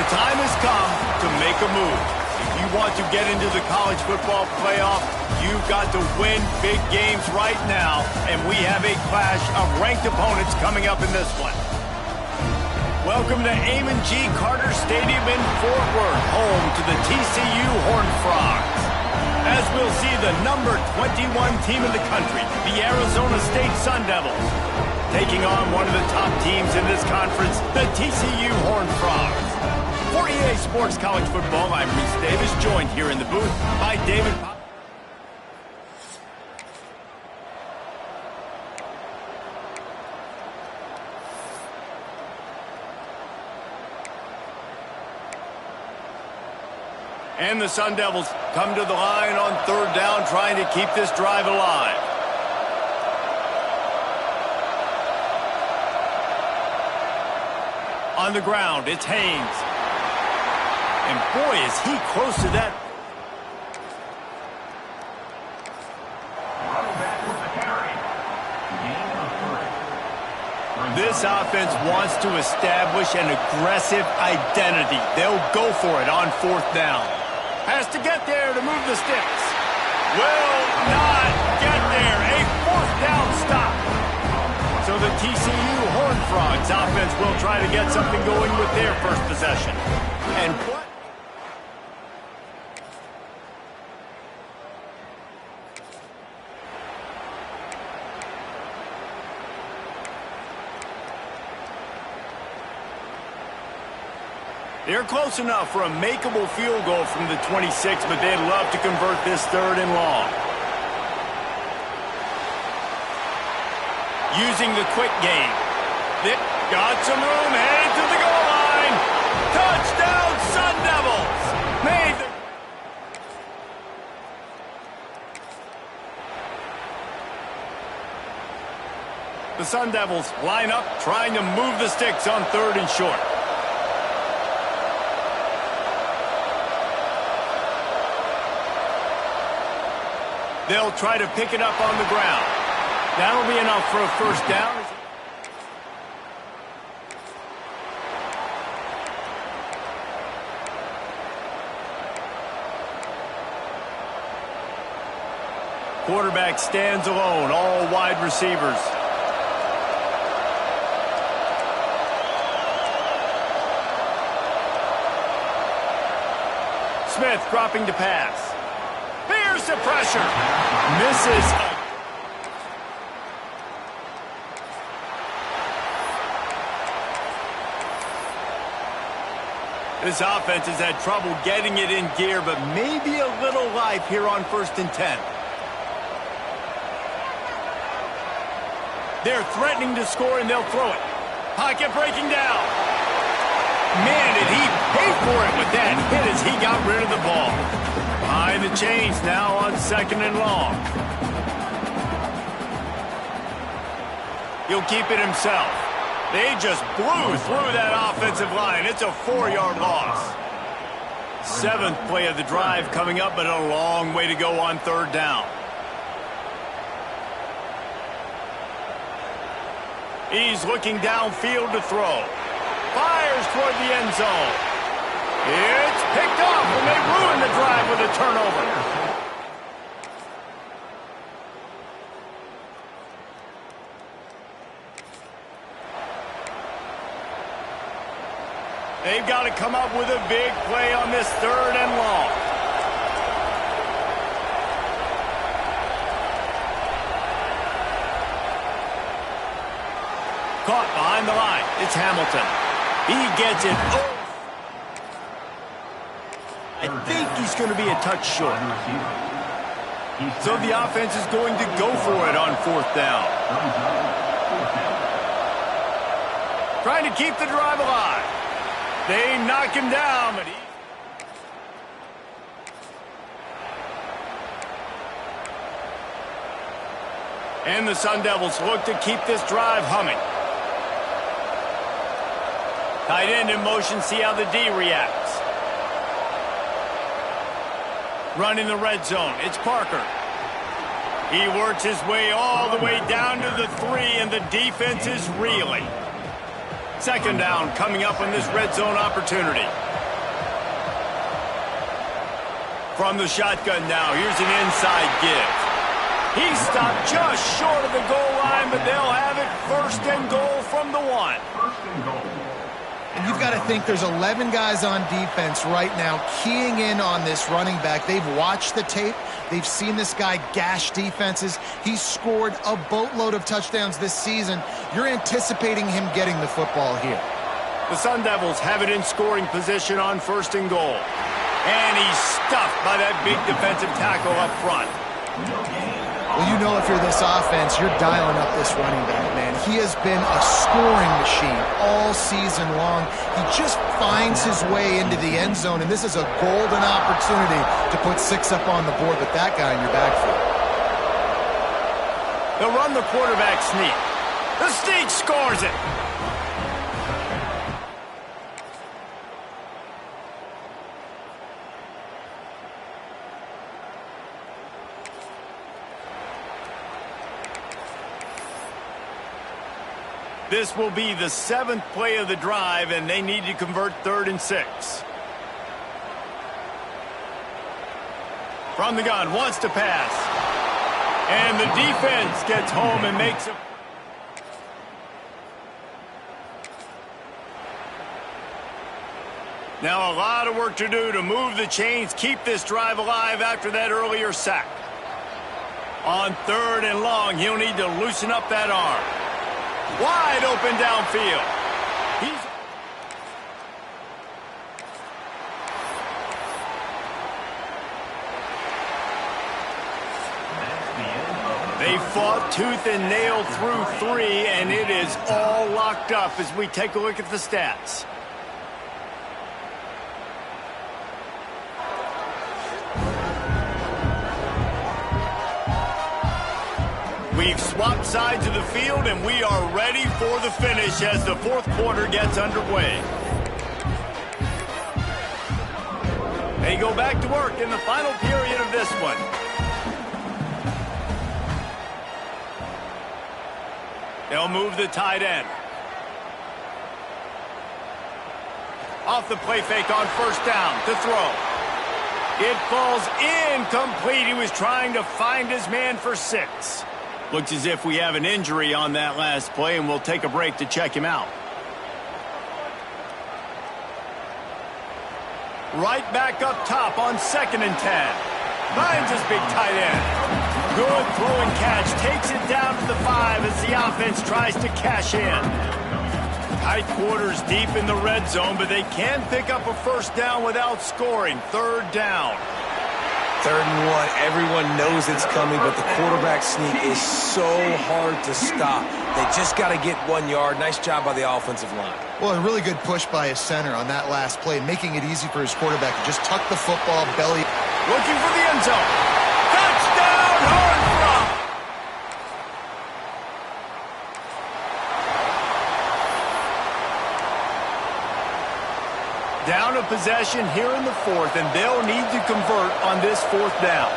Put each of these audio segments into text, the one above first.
The time has come to make a move. If you want to get into the college football playoff, you've got to win big games right now, and we have a clash of ranked opponents coming up in this one. Welcome to Amon G. Carter Stadium in Fort Worth, home to the TCU Horned Frogs. As we'll see the number 21 team in the country, the Arizona State Sun Devils, taking on one of the top teams in this conference, the TCU Horned Frogs. For EA Sports College Football, I'm Reese Davis, joined here in the booth by David Pop. And the Sun Devils come to the line on third down, trying to keep this drive alive. On the ground, it's Haynes. And boy, is he close to that. This offense wants to establish an aggressive identity. They'll go for it on fourth down. Has to get there to move the sticks. Will not get there. A fourth down stop. So the TCU Horned Frogs offense will try to get something going with their first possession. And what? They're close enough for a makeable field goal from the 26, but they'd love to convert this third and long. Using the quick game. They got some room, headed to the goal line. Touchdown, Sun Devils! Made the Sun Devils line up, trying to move the sticks on third and short. They'll try to pick it up on the ground. That'll be enough for a first down. Quarterback stands alone, all wide receivers. Smith dropping to pass. Here's the pressure. Misses. This offense has had trouble getting it in gear, but maybe a little life here on 1st and 10. They're threatening to score, and they'll throw it. Pocket breaking down. Man, did he pay for it with that hit as he got rid of the ball. Behind the chains now on 2nd and long. He'll keep it himself. They just blew through that offensive line. It's a 4-yard loss. 7th play of the drive coming up, but a long way to go on third down. He's looking downfield to throw. Fires toward the end zone. It's picked off, and they ruin the drive with a turnover. They've got to come up with a big play on this 3rd and long. Caught behind the line. It's Hamilton. He gets it. Oh. I think he's going to be a touch short. So the offense is going to go for it on 4th down. Trying to keep the drive alive. They knock him down, but and the Sun Devils look to keep this drive humming. Tight end in motion, see how the D reacts. Running the red zone, it's Parker. He works his way all the way down to the 3, and the defense is reeling. Second down coming up on this red zone opportunity. From the shotgun now, here's an inside give. He stopped just short of the goal line, but they'll have it first and goal from the 1. And you've got to think there's 11 guys on defense right now keying in on this running back. They've watched the tape. They've seen this guy gash defenses. He's scored a boatload of touchdowns this season. You're anticipating him getting the football here. The Sun Devils have it in scoring position on first and goal. And he's stuffed by that big defensive tackle up front. Well, you know if you're this offense, you're dialing up this running back, man. He has been a scoring machine all season long. He just finds his way into the end zone, and this is a golden opportunity to put 6 up on the board with that guy in your backfield. They'll run the quarterback sneak. The sneak scores it. This will be the 7th play of the drive, and they need to convert 3rd and 6. From the gun, wants to pass. And the defense gets home and makes a... Now a lot of work to do to move the chains, keep this drive alive after that earlier sack. On 3rd and long, he'll need to loosen up that arm. Wide open downfield. They fought tooth and nail through 3, and it is all locked up as we take a look at the stats. We've swapped sides of the field, and we are ready for the finish as the 4th quarter gets underway. They go back to work in the final period of this one. They'll move the tight end. Off the play fake on first down to throw. It falls incomplete. He was trying to find his man for 6. Looks as if we have an injury on that last play, and we'll take a break to check him out. Right back up top on 2nd and 10. Finds his big tight end. Good throw and catch. Takes it down to the 5 as the offense tries to cash in. Tight quarters deep in the red zone, but they can pick up a first down without scoring. 3rd down. 3rd and 1, everyone knows it's coming, but the quarterback sneak is so hard to stop. They just got to get 1 yard. Nice job by the offensive line. Well, a really good push by his center on that last play, making it easy for his quarterback to just tuck the football belly. Looking for the end zone. Touchdown, hard from. Down a possession here in the 4th, and they'll need to convert on this 4th down.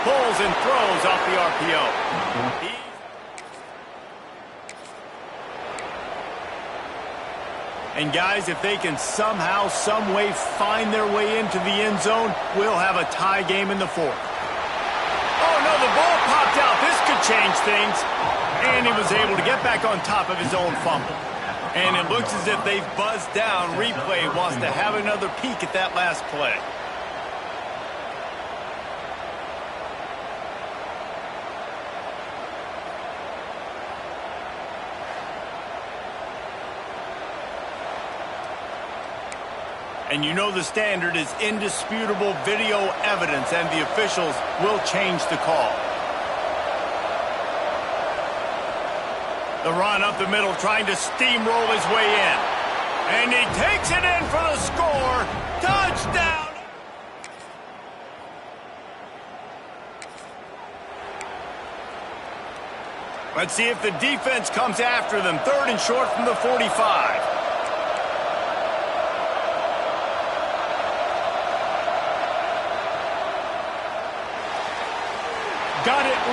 Pulls and throws off the RPO. And guys, if they can somehow, some way find their way into the end zone, we'll have a tie game in the 4th. Oh no, the ball popped out. This could change things. And he was able to get back on top of his own fumble. And it looks as if they've buzzed down. Replay wants to have another peek at that last play. And you know the standard is indisputable video evidence, and the officials will change the call. The run up the middle, trying to steamroll his way in. And he takes it in for the score. Touchdown! Let's see if the defense comes after them. 3rd and short from the 45.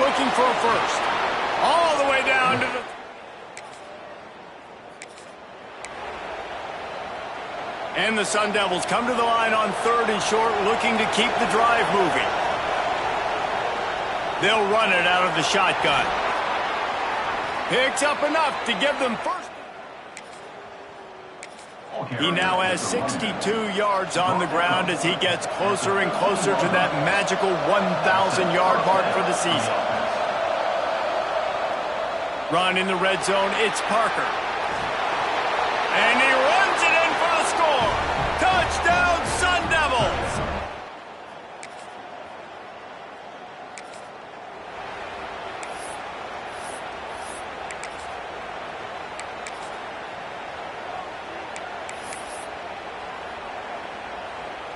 looking for a first. All the way down to the... And the Sun Devils come to the line on 3rd and short, looking to keep the drive moving. They'll run it out of the shotgun. Picks up enough to give them first. He now has 62 yards on the ground as he gets closer and closer to that magical 1,000-yard mark for the season. Run in the red zone, it's Parker. And he runs it in for the score. Touchdown, Sun Devils!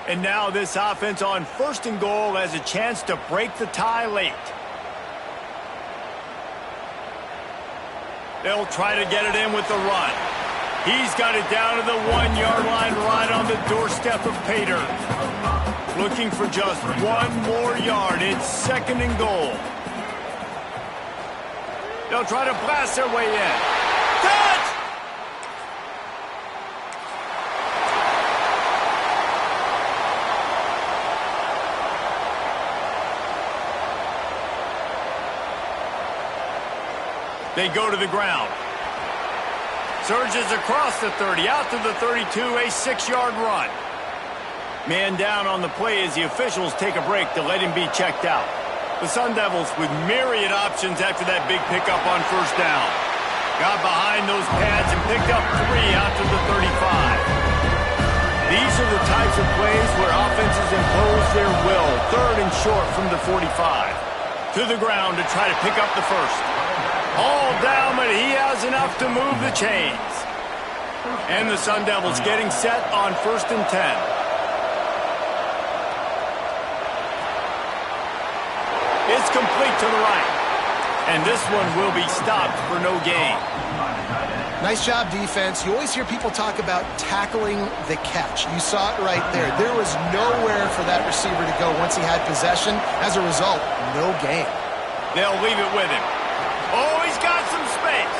And now this offense on 1st and goal has a chance to break the tie late. They'll try to get it in with the run. He's got it down to the 1-yard line right on the doorstep of Pater. Looking for just 1 more yard. It's 2nd and goal. They'll try to blast their way in. Touch! They go to the ground. Surges across the 30, out to the 32, a 6-yard run. Man down on the play as the officials take a break to let him be checked out. The Sun Devils with myriad options after that big pickup on 1st down. Got behind those pads and picked up 3 out to the 35. These are the types of plays where offenses impose their will. 3rd and short from the 45. To the ground to try to pick up the first. All down, but he has enough to move the chains. And the Sun Devils getting set on 1st and 10. It's complete to the right. And this one will be stopped for no gain. Nice job, defense. You always hear people talk about tackling the catch. You saw it right there. There was nowhere for that receiver to go once he had possession. As a result, no gain. They'll leave it with him. Oh, he's got some space.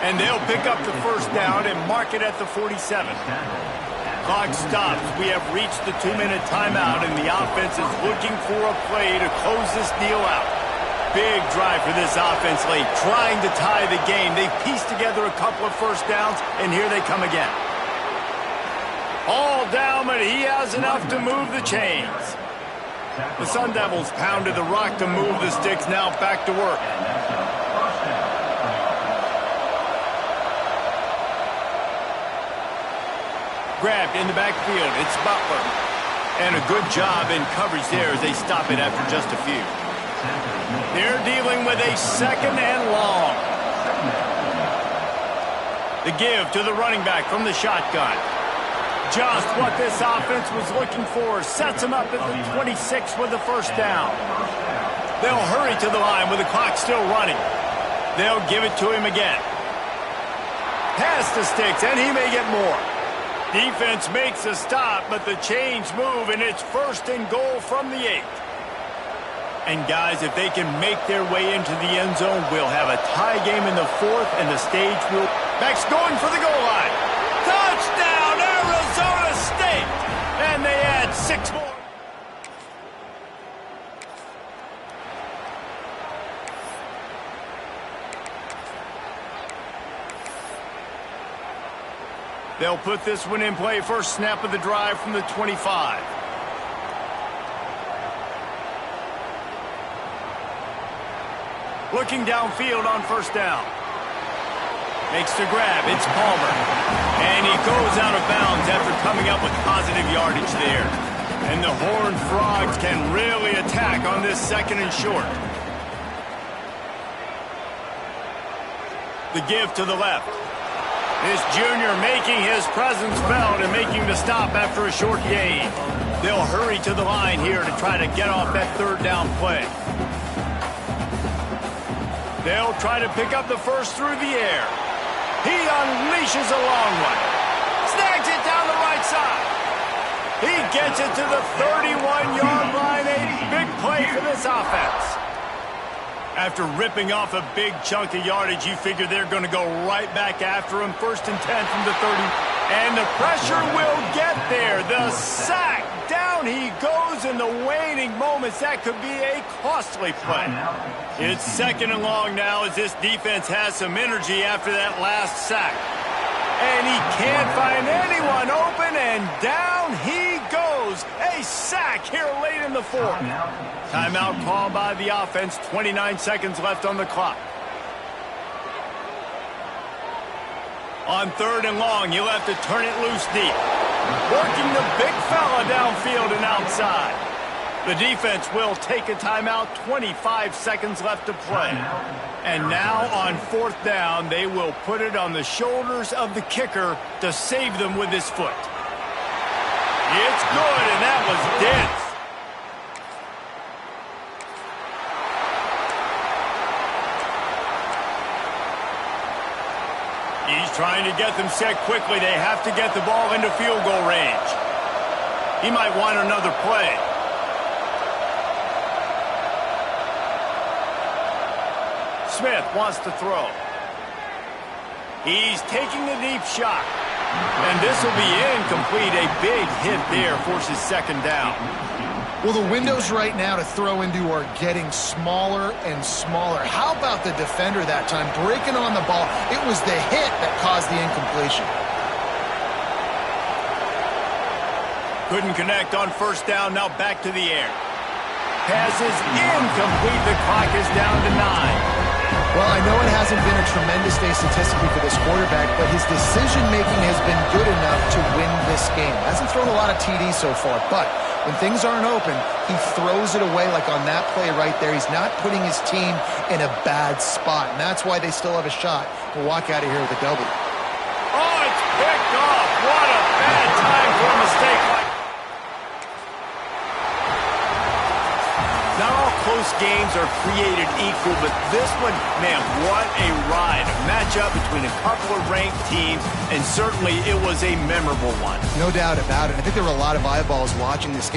And they'll pick up the 1st down and mark it at the 47. Clock stops. We have reached the 2-minute timeout, and the offense is looking for a play to close this deal out. Big drive for this offense late, trying to tie the game. They pieced together a couple of 1st downs, and here they come again. All down, but he has enough to move the chains. The Sun Devils pounded the rock to move the sticks, now back to work. Grabbed in the backfield, it's Butler. And a good job in coverage there as they stop it after just a few. They're dealing with a 2nd and long. The give to the running back from the shotgun. Just what this offense was looking for. Sets him up at the 26 with the 1st down. They'll hurry to the line with the clock still running. They'll give it to him again. Past the sticks, and he may get more. Defense makes a stop, but the chains move, and it's 1st and goal from the 8. And guys, if they can make their way into the end zone, we'll have a tie game in the 4th, and the stage will... Back's going for the goal line. Touchdown, Arizona State! And they add 6 more. They'll put this one in play. First snap of the drive from the 25. Looking downfield on 1st down. Makes the grab. It's Palmer. And he goes out of bounds after coming up with positive yardage there. And the Horned Frogs can really attack on this 2nd and short. The give to the left. This junior making his presence felt and making the stop after a short gain. They'll hurry to the line here to try to get off that 3rd down play. They'll try to pick up the first through the air. He unleashes a long one. Snags it down the right side. He gets it to the 31-yard line. A big play for this offense. After ripping off a big chunk of yardage, you figure they're going to go right back after him. 1st and 10 from the 30. And the pressure will get there. The sack. Down he goes in the waning moments. That could be a costly play. It's 2nd and long now as this defense has some energy after that last sack. And he can't find anyone open, and down he goes. A sack here late in the 4th. Timeout called by the offense. 29 seconds left on the clock. On 3rd and long, you'll have to turn it loose deep. Working the big fella downfield and outside. The defense will take a timeout. 25 seconds left to play. And now on 4th down, they will put it on the shoulders of the kicker to save them with his foot. It's good, and that was dense. He's trying to get them set quickly. They have to get the ball into field goal range. He might want another play. Smith wants to throw. He's taking a deep shot. And this will be incomplete. A big hit there forces 2nd down. Well, the windows right now to throw into are getting smaller and smaller. How about the defender that time breaking on the ball? It was the hit that caused the incompletion. Couldn't connect on 1st down. Now back to the air. Pass is incomplete. The clock is down to 9. Well, I know it hasn't been a tremendous day statistically for this quarterback, but his decision-making has been good enough to win this game. Hasn't thrown a lot of TDs so far, but when things aren't open, he throws it away like on that play right there. He's not putting his team in a bad spot, and that's why they still have a shot to walk out of here with a W. Oh, it's picked off. What a bad time for a mistake like that. Not all close games are created equal, but this one, man, what a ride. A matchup between a couple of ranked teams, and certainly it was a memorable one. No doubt about it. I think there were a lot of eyeballs watching this game.